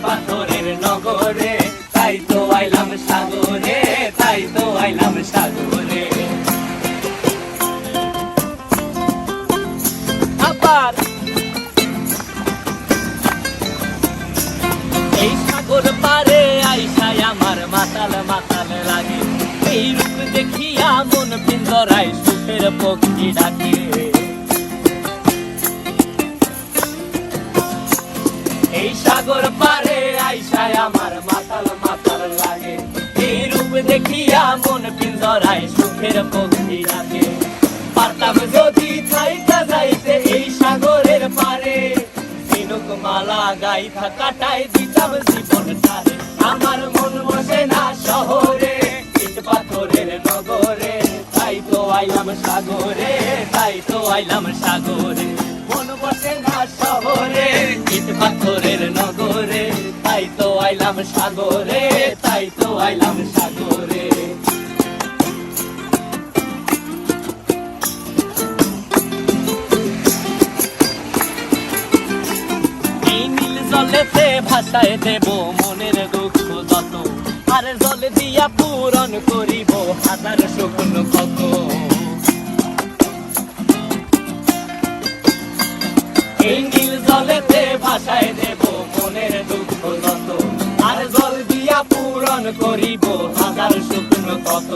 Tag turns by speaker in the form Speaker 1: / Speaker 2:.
Speaker 1: পাথরের নগরে, তাই তো আইলাম সাগরে, তাই তো আইলাম সাগরে। আবার এই সাগর পারে আইসায় আমার মাতাল মাতাল লাগে, এই রূপ দেখিয়া মন পিঞ্জরায় সুখের পক্ষী ডাকে। এই সাগর পারে আইসায় আমার মাতাল মাতাল লাগে, এই রূপ দেখিয়া মন পিঞ্জরায় সুখের পক্ষী ডাকে। পারতাম যদি থাইকা যাইতে এই সাগরের পারে, ঝিনুক মালা গাইথা কাটাই দিতাম জীবনটারে। আমার মন বসে না শহরে, ইট পাথরের নগরে, তাই তো আইলাম সাগরে, তাই তো আইলাম সাগরে। মন বসে না শহরে, ইট পাথরের নগরে, তাই তো আইলাম সাগরে, তাই তো আইলাম সাগরে। জলেতে ভাসায় দেব মনের দুঃখ যত, আর জল দিয়া পূরণ করিব হাজার শুকন ক্ষত। এই নীল জলেতে ভাসায় দেব মনের দুঃখ যত, আর জল দিয়া পূরণ করিব হাজার শুকন ক্ষত।